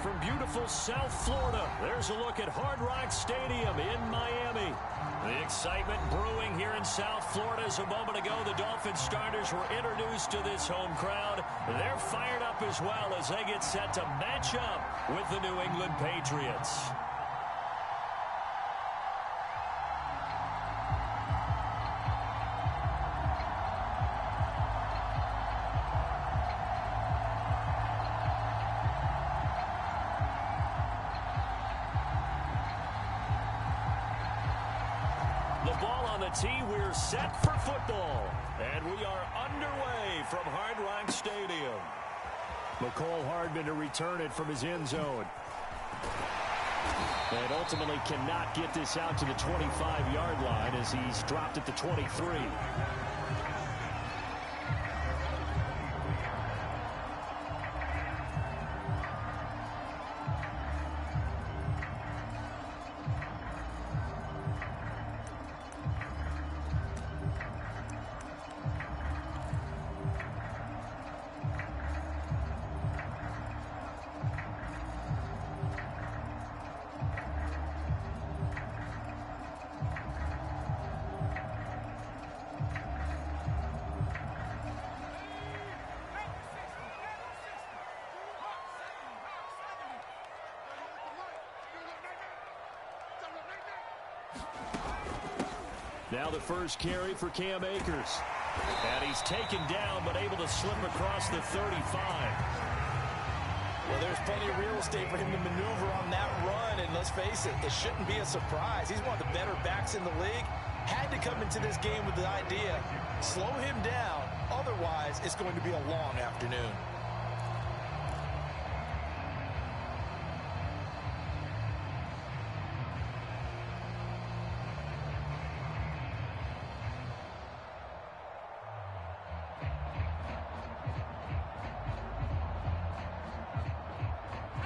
from beautiful South Florida. There's a look at Hard Rock Stadium in Miami. The excitement brewing here in South Florida as a moment ago the Dolphins starters were introduced to this home crowd. They're fired up as well as they get set to match up with the New England Patriots. We're set for football, and we are underway from Hard Rock Stadium. McCole Hardman to return it from his end zone. And ultimately cannot get this out to the 25-yard line as he's dropped at the 23. Now the first carry for Cam Akers. And he's taken down, but able to slip across the 35. Well, there's plenty of real estate for him to maneuver on that run. And let's face it, it shouldn't be a surprise. He's one of the better backs in the league. Had to come into this game with the idea, slow him down. Otherwise, it's going to be a long afternoon.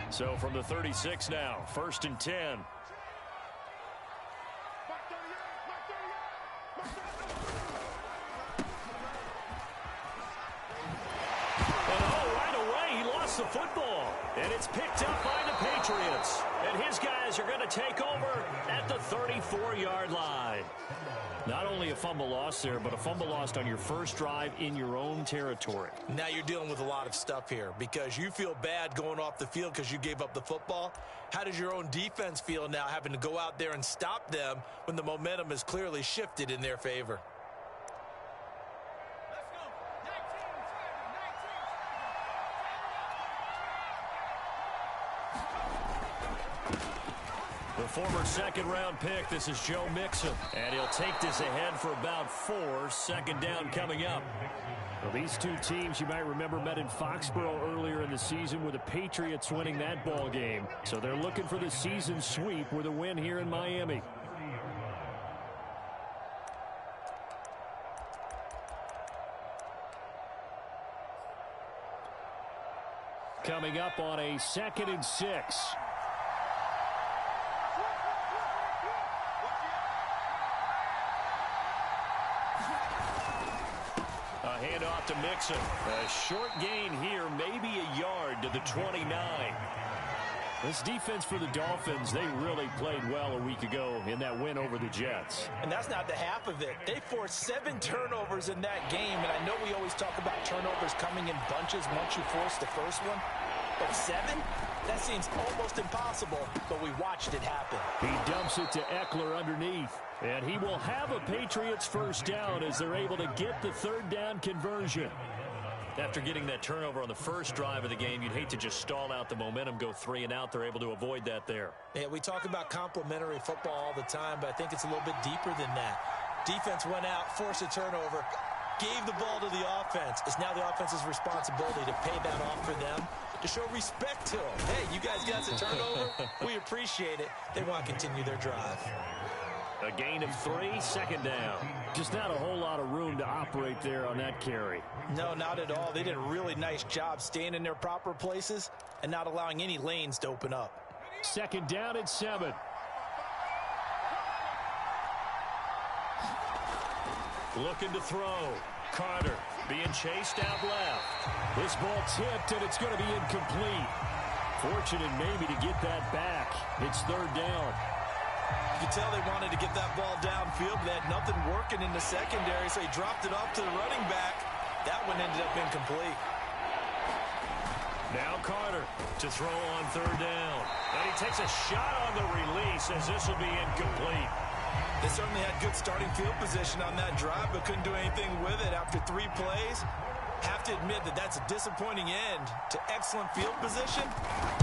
So from the 36 now, 1st and 10. And right away, he lost the football. And it's picked up by the Patriots. And his guys are going to take over at the 34-yard line. Not only a fumble loss there, but a fumble lost on your first drive in your own territory. Now you're dealing with a lot of stuff here because you feel bad going off the field because you gave up the football. How does your own defense feel now having to go out there and stop them when the momentum is clearly shifted in their favor? The former second-round pick, this is Joe Mixon. And he'll take this ahead for about 4. 2nd down coming up. Well, these two teams, you might remember, met in Foxborough earlier in the season with the Patriots winning that ball game. So they're looking for the season sweep with a win here in Miami. Coming up on a 2nd and 6. Handoff to Mixon. A short gain here, maybe a yard to the 29. This defense for the Dolphins, they really played well a week ago in that win over the Jets. And that's not the half of it. They forced 7 turnovers in that game, and I know we always talk about turnovers coming in bunches once you force the first one. But 7? That seems almost impossible, but we watched it happen. He dumps it to Eckler underneath. And he will have a Patriots first down as they're able to get the 3rd down conversion. After getting that turnover on the first drive of the game, you'd hate to just stall out the momentum, go 3 and out. They're able to avoid that there. Yeah, we talk about complementary football all the time, but I think it's a little bit deeper than that. Defense went out, forced a turnover, gave the ball to the offense. It's now the offense's responsibility to pay that off for them, to show respect to them. Hey, you guys got the turnover. We appreciate it. They want to continue their drive. A gain of 3, 2nd down. Just not a whole lot of room to operate there on that carry. No, not at all. They did a really nice job staying in their proper places and not allowing any lanes to open up. 2nd down and 7. Looking to throw. Carter being chased out left. This ball tipped, and it's going to be incomplete. Fortunate maybe to get that back. It's third down. You could tell they wanted to get that ball downfield, but they had nothing working in the secondary, so he dropped it off to the running back. That one ended up incomplete. Now Carter to throw on third down. And he takes a shot on the release as this will be incomplete. They certainly had good starting field position on that drive, but couldn't do anything with it after 3 plays. Have to admit that that's a disappointing end to excellent field position.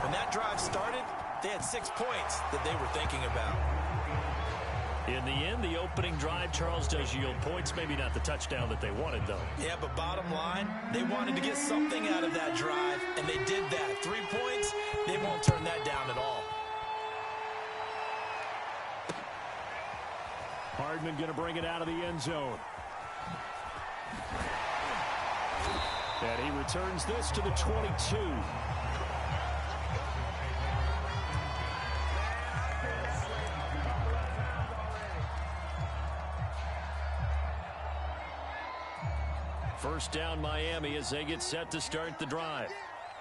When that drive started, they had 6 points that they were thinking about. In the end, the opening drive, Charles, does yield points. Maybe not the touchdown that they wanted, though. Yeah, but bottom line, they wanted to get something out of that drive, and they did that. 3 points, they won't turn that down at all. Hardman going to bring it out of the end zone. And he returns this to the 22. First down Miami as they get set to start the drive.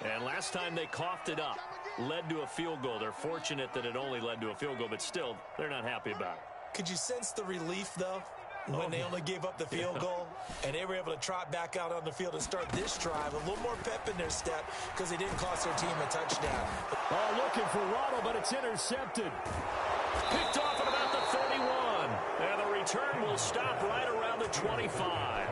And last time they coughed it up, led to a field goal. They're fortunate that it only led to a field goal, but still, they're not happy about it. Could you sense the relief, though, when they only gave up the field goal and they were able to trot back out on the field and start this drive? A little more pep in their step because they didn't cost their team a touchdown. Oh, looking for Waddle, but it's intercepted. Picked off at about the 31. And the return will stop right around the 25.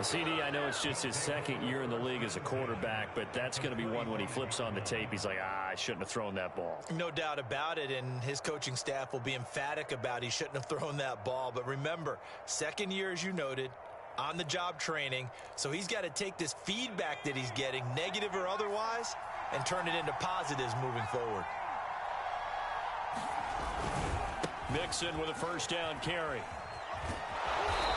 CD, I know it's just his second year in the league as a quarterback, but that's going to be one when he flips on the tape. He's like, I shouldn't have thrown that ball. No doubt about it, and his coaching staff will be emphatic about he shouldn't have thrown that ball. But remember, second year, as you noted, on-the-job training, so he's got to take this feedback that he's getting, negative or otherwise, and turn it into positives moving forward. Mixon with a first down carry.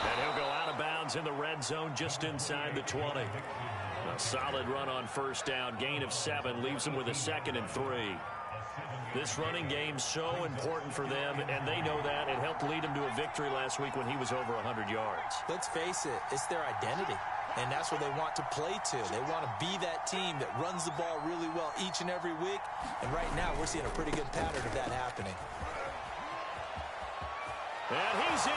And he'll go out of bounds in the red zone just inside the 20. A solid run on first down. Gain of 7 leaves them with a 2nd and 3. This running game's so important for them, and they know that. It helped lead them to a victory last week when he was over 100 yards. Let's face it, it's their identity, and that's where they want to play to. They want to be that team that runs the ball really well each and every week, and right now we're seeing a pretty good pattern of that happening. And he's in.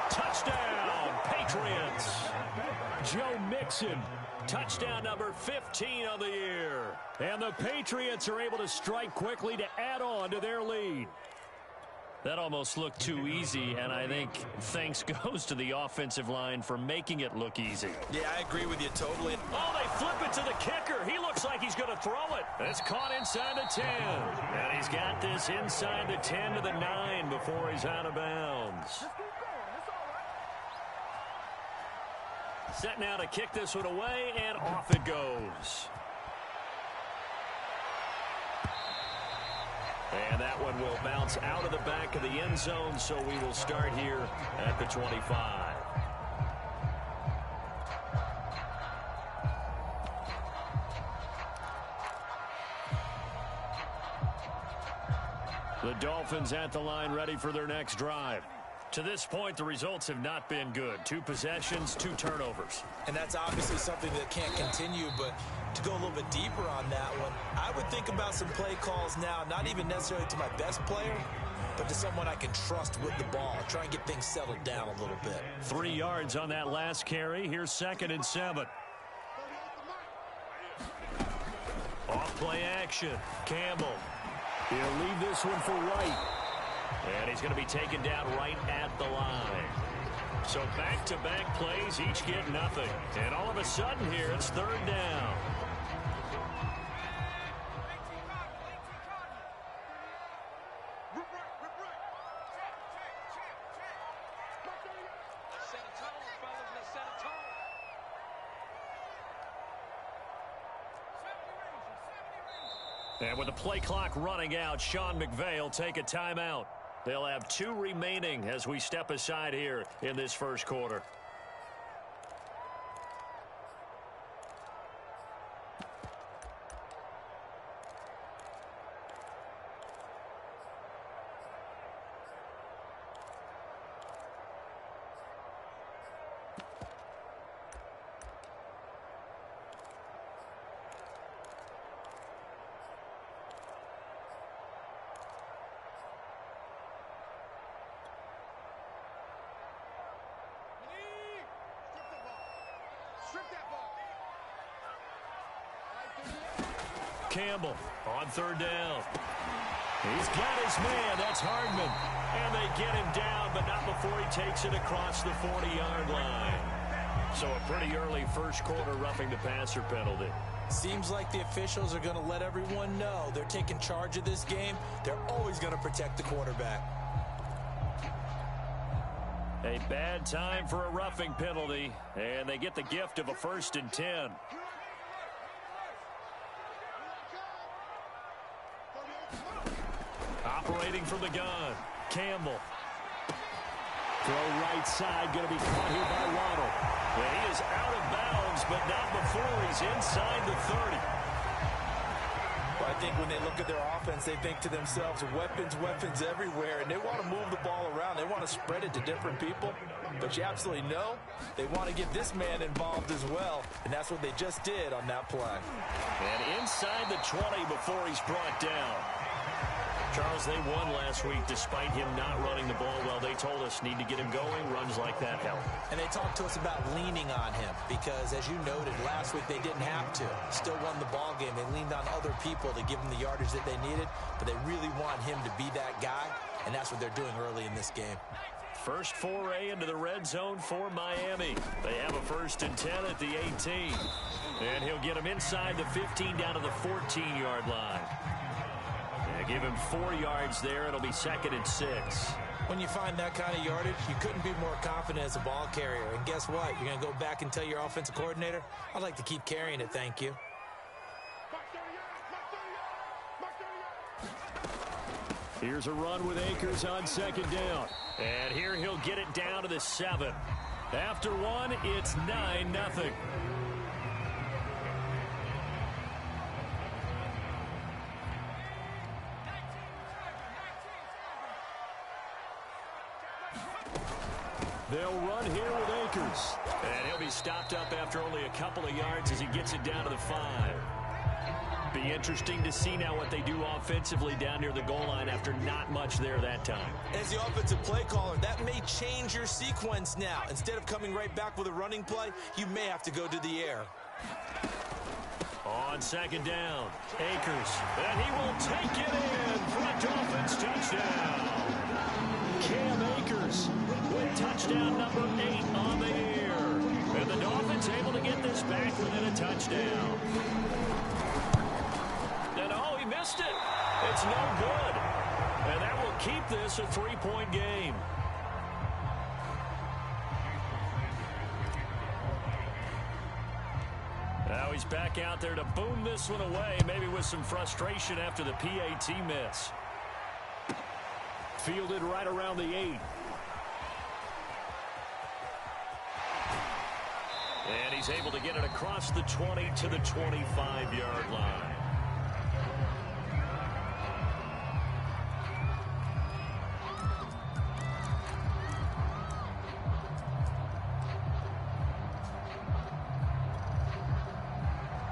Touchdown, Patriots. Joe Mixon, touchdown number 15 of the year. And the Patriots are able to strike quickly to add on to their lead. That almost looked too easy, and I think thanks goes to the offensive line for making it look easy. Yeah, I agree with you totally. Oh, they flip it to the kicker. He looks like he's going to throw it. It's caught inside the 10. And he's got this inside the 10 to the 9 before he's out of bounds. Set now to kick this one away, and off it goes. And that one will bounce out of the back of the end zone, so we will start here at the 25. The Dolphins at the line, ready for their next drive. To this point, the results have not been good. 2 possessions, 2 turnovers. And that's obviously something that can't continue, but to go a little bit deeper on that one, I would think about some play calls now, not even necessarily to my best player, but to someone I can trust with the ball. Try and get things settled down a little bit. 3 yards on that last carry. Here's 2nd and 7. Off play action. Campbell. He'll leave this one for Wright. And he's going to be taken down right at the line. So back-to-back plays, each get nothing. And all of a sudden here, it's 3rd down. And with the play clock running out, Sean McVay will take a timeout. They'll have 2 remaining as we step aside here in this first quarter. Campbell on third down. He's got his man. That's Hardman. And they get him down, but not before he takes it across the 40-yard line. So a pretty early first quarter roughing the passer penalty. Seems like the officials are going to let everyone know they're taking charge of this game. They're always going to protect the quarterback. A bad time for a roughing penalty, and they get the gift of a 1st and 10. Operating from the gun, Campbell. Throw right side, going to be caught here by Waddle. And he is out of bounds, but not before he's inside the 30. Well, I think when they look at their offense, they think to themselves, weapons everywhere, and they want to move the ball around. They want to spread it to different people. But you absolutely know they want to get this man involved as well, and that's what they just did on that play. And inside the 20 before he's brought down. Charles, they won last week despite him not running the ball well. They told us need to get him going. Runs like that help. And they talked to us about leaning on him because, as you noted, last week they didn't have to. Still won the ball game. They leaned on other people to give them the yardage that they needed, but they really want him to be that guy, and that's what they're doing early in this game. First foray into the red zone for Miami. They have a 1st and 10 at the 18. And he'll get him inside the 15 down to the 14-yard line. Give him 4 yards there. It'll be 2nd and 6. When you find that kind of yardage, you couldn't be more confident as a ball carrier. And guess what? You're going to go back and tell your offensive coordinator, I'd like to keep carrying it, thank you. Here's a run with Akers on 2nd down. And here he'll get it down to the 7. After one, it's 9-0. They'll run here with Akers. And he'll be stopped up after only a couple of yards as he gets it down to the 5. Be interesting to see now what they do offensively down near the goal line after not much there that time. As the offensive play caller, that may change your sequence now. Instead of coming right back with a running play, you may have to go to the air. On 2nd down, Akers. And he will take it in for a Dolphins touchdown. Cam Akers with touchdown number 8 on the year. And the Dolphins able to get this back within a touchdown. And oh, he missed it. It's no good. And that will keep this a 3-point game. Now he's back out there to boom this one away, maybe with some frustration after the PAT miss. Fielded right around the 8. And he's able to get it across the 20 to the 25-yard line.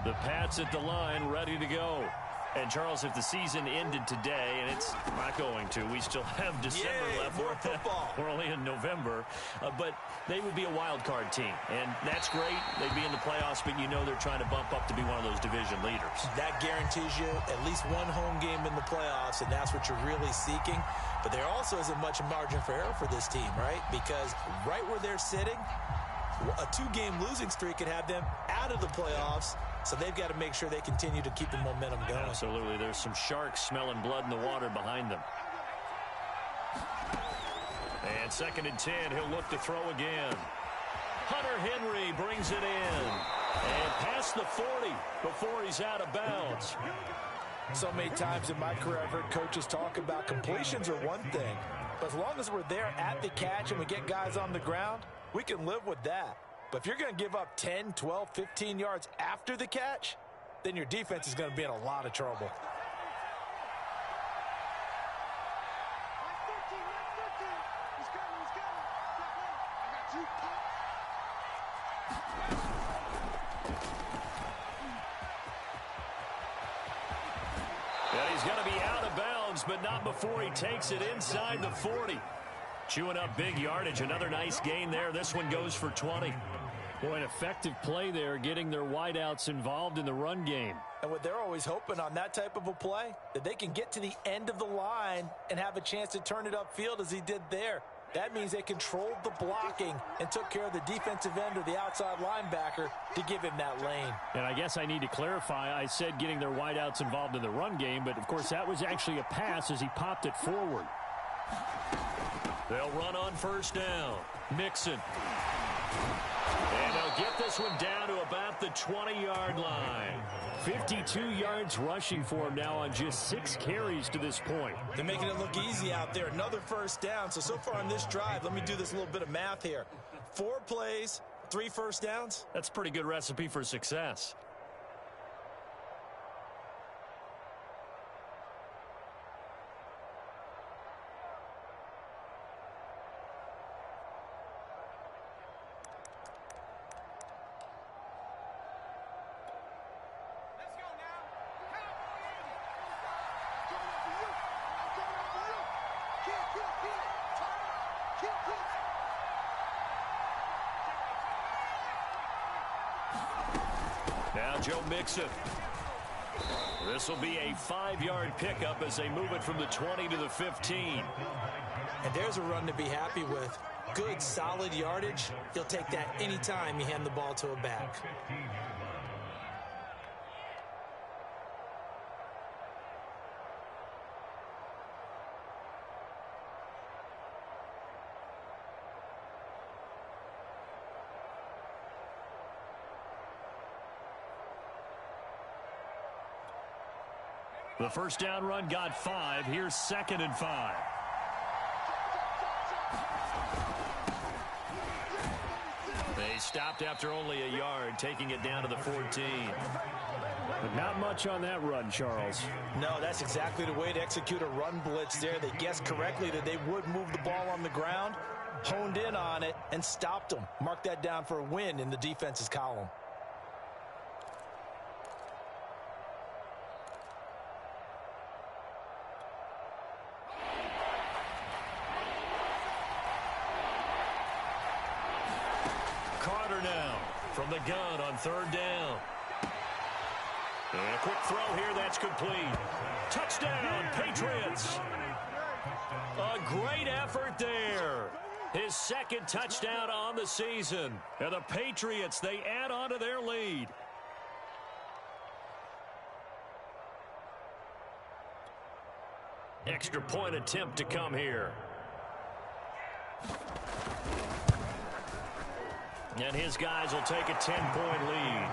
The Pats at the line, ready to go. And, Charles, if the season ended today, and it's not going to, we still have December left. More football. We're only in November. But they would be a wild card team. And that's great. They'd be in the playoffs, but you know they're trying to bump up to be one of those division leaders. That guarantees you at least one home game in the playoffs, and that's what you're really seeking. But there also isn't much margin for error for this team, right? Because right where they're sitting, a 2-game losing streak could have them out of the playoffs. So they've got to make sure they continue to keep the momentum going. Absolutely. There's some sharks smelling blood in the water behind them. And 2nd and 10, he'll look to throw again. Hunter Henry brings it in. And past the 40 before he's out of bounds. So many times in my career, I've heard coaches talk about completions are one thing. But as long as we're there at the catch and we get guys on the ground, we can live with that. But if you're going to give up 10, 12, 15 yards after the catch, then your defense is going to be in a lot of trouble. And he's going to be out of bounds, but not before he takes it inside the 40. Chewing up big yardage. Another nice gain there. This one goes for 20. Boy, an effective play there, getting their wideouts involved in the run game. And what they're always hoping on that type of a play, that they can get to the end of the line and have a chance to turn it upfield as he did there. That means they controlled the blocking and took care of the defensive end or the outside linebacker to give him that lane. And I guess I need to clarify, I said getting their wideouts involved in the run game, but of course that was actually a pass as he popped it forward. They'll run on first down. Mixon. And they'll get this one down to about the 20-yard line. 52 yards rushing for him now on just 6 carries to this point. They're making it look easy out there. Another first down. So far on this drive, let me do this little bit of math here. 4 plays, 3 first downs. That's a pretty good recipe for success. Now Joe Mixon. This will be a 5-yard pickup as they move it from the 20 to the 15. And there's a run to be happy with. Good, solid yardage. He'll take that anytime you hand the ball to a back. The first down run got 5. Here's 2nd and 5. They stopped after only a yard, taking it down to the 14. But not much on that run, Charles. No, that's exactly the way to execute a run blitz there. They guessed correctly that they would move the ball on the ground, honed in on it, and stopped them. Mark that down for a win in the defense's column. From the gun on 3rd down. And a quick throw here, that's complete. Touchdown, Patriots. A great effort there. His 2nd touchdown on the season. And the Patriots, they add on to their lead. Extra point attempt to come here. And his guys will take a 10-point lead.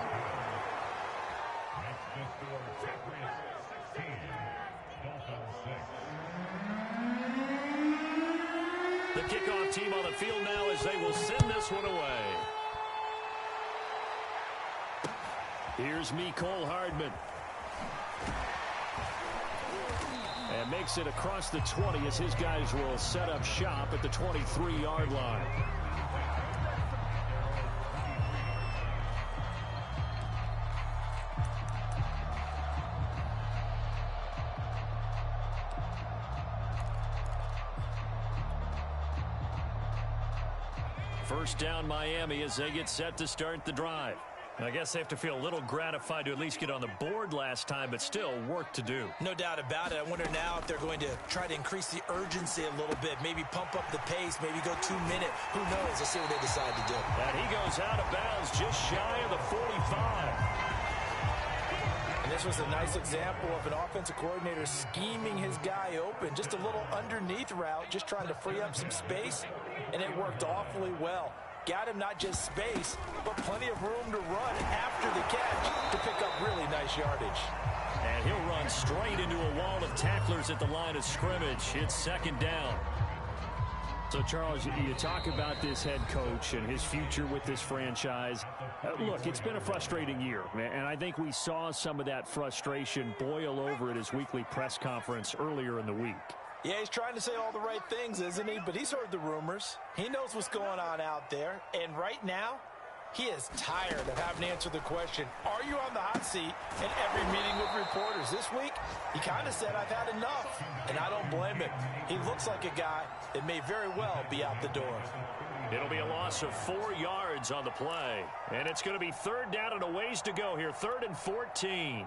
The kickoff team on the field now as they will send this one away. Here's Mecole Hardman. And makes it across the 20 as his guys will set up shop at the 23-yard line. First down Miami as they get set to start the drive. I guess they have to feel a little gratified to at least get on the board last time, but still work to do. No doubt about it. I wonder now if they're going to try to increase the urgency a little bit, maybe pump up the pace, maybe go 2-minute. Who knows? Let's see what they decide to do. And he goes out of bounds just shy of the 45. And this was a nice example of an offensive coordinator scheming his guy open. Just a little underneath route, just trying to free up some space, and it worked awfully well. Got him not just space, but plenty of room to run after the catch to pick up really nice yardage. And he'll run straight into a wall of tacklers at the line of scrimmage. It's 2nd down. So, Charles, you talk about this head coach and his future with this franchise. Look, it's been a frustrating year, and I think we saw some of that frustration boil over at his weekly press conference earlier in the week. Yeah, he's trying to say all the right things, isn't he? But he's heard the rumors. He knows what's going on out there. And right now, he is tired of having to answer the question, are you on the hot seat in every meeting with reporters? This week, he kind of said, I've had enough. And I don't blame him. He looks like a guy that may very well be out the door. It'll be a loss of 4 yards on the play. And it's going to be third down and a ways to go here. 3rd and 14.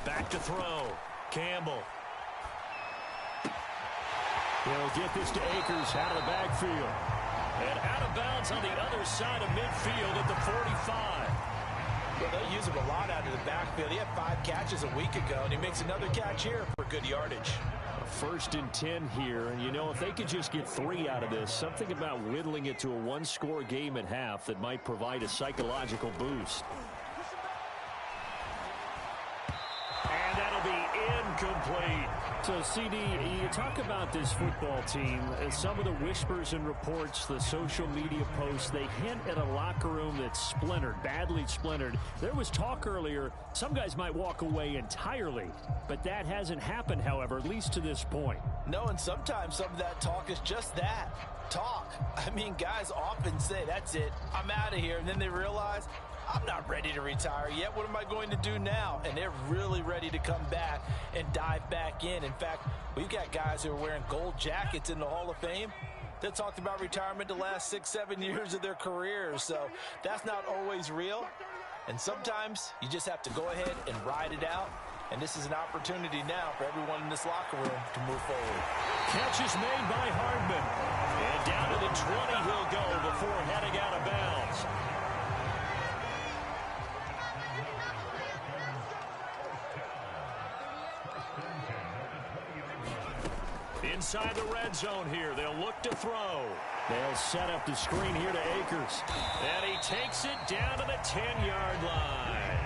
Back to throw. Campbell. He'll get this to Akers out of the backfield. And out of bounds on the other side of midfield at the 45. Well, they'll use him a lot out of the backfield. He had 5 catches a week ago, and he makes another catch here for good yardage. 1st and 10 here, and you know, if they could just get 3 out of this, something about whittling it to a 1-score game at half that might provide a psychological boost. And that'll be incomplete. So, CD, you talk about this football team, some of the whispers and reports, the social media posts, they hint at a locker room that's splintered, badly splintered. There was talk earlier, some guys might walk away entirely, but that hasn't happened, however, at least to this point. No, and sometimes some of that talk is just that, talk. I mean, guys often say, that's it, I'm out of here, and then they realize, I'm not ready to retire yet. What am I going to do now? And they're really ready to come back and dive back in. In fact, we've got guys who are wearing gold jackets in the Hall of Fame that talked about retirement the last 6-7 years of their careers. So that's not always real. And sometimes you just have to go ahead and ride it out. And this is an opportunity now for everyone in this locker room to move forward. Catch is made by Hardman. And down to the 20 he'll go before heading out of bounds. Inside the red zone here, they'll look to throw. They'll set up the screen here to Akers. And he takes it down to the 10-yard line.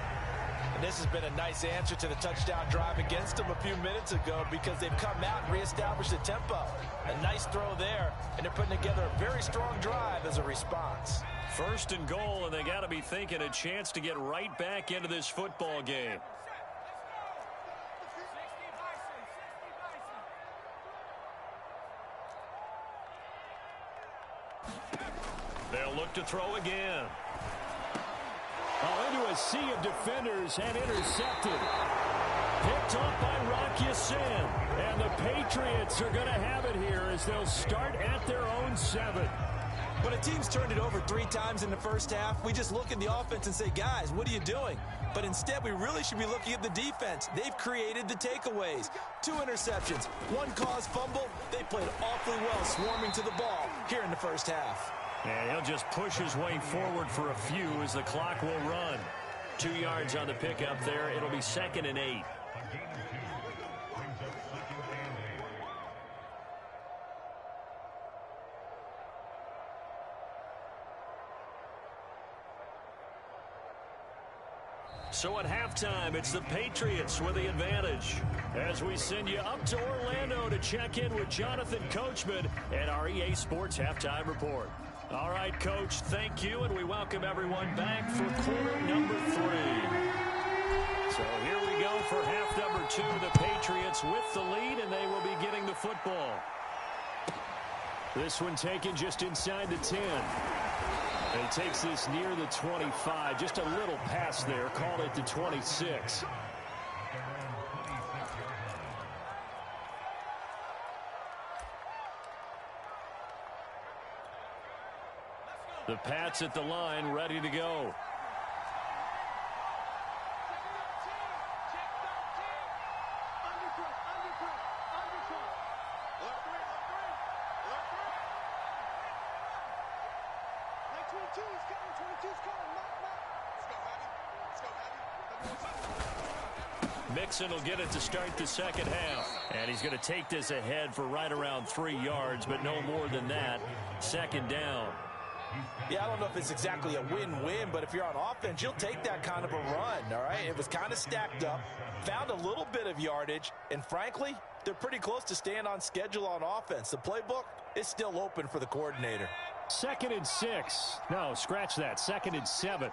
And this has been a nice answer to the touchdown drive against them a few minutes ago because they've come out and reestablished the tempo. A nice throw there, and they're putting together a very strong drive as a response. 1st and goal, and they got to be thinking a chance to get right back into this football game. They'll look to throw again. Into a sea of defenders and intercepted. Picked off by Rock Ya-Sin. And the Patriots are going to have it here as they'll start at their own 7. When a team's turned it over 3 times in the first half, we just look at the offense and say, guys, what are you doing? But instead, we really should be looking at the defense. They've created the takeaways. 2 interceptions, 1 caused fumble. They played awfully well swarming to the ball here in the first half. And he'll just push his way forward for a few as the clock will run. 2 yards on the pickup there. It'll be 2nd and 8. So at halftime, it's the Patriots with the advantage. As we send you up to Orlando to check in with Jonathan Coachman and our EA Sports Halftime Report. All right, Coach, thank you, and we welcome everyone back for quarter number 3. So here we go for half number 2. The Patriots with the lead, and they will be getting the football. This one taken just inside the 10. And he takes this near the 25. Just a little pass there. Called it the 26. The Pats at the line, ready to go. Mixon will get it to start the second half. And he's going to take this ahead for right around 3 yards, but no more than that. 2nd down. Yeah, I don't know if it's exactly a win-win, but if you're on offense, you'll take that kind of a run, all right? It was kind of stacked up, found a little bit of yardage, and frankly, they're pretty close to staying on schedule on offense. The playbook is still open for the coordinator. 2nd and 6. No, scratch that. 2nd and 7.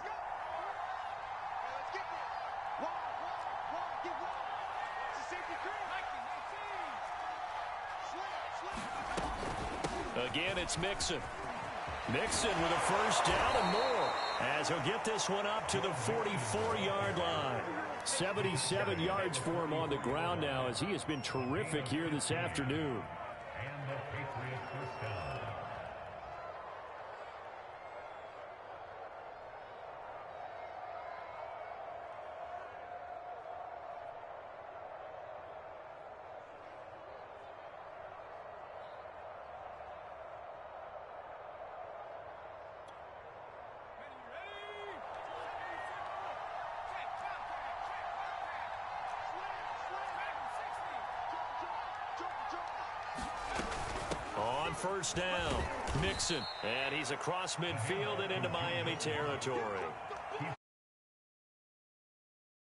Again, it's Mixon. Mixon with a first down and more, as he'll get this one up to the 44-yard line. 77 yards for him on the ground now, as he has been terrific here this afternoon. First down, Mixon, and he's across midfield and into Miami territory.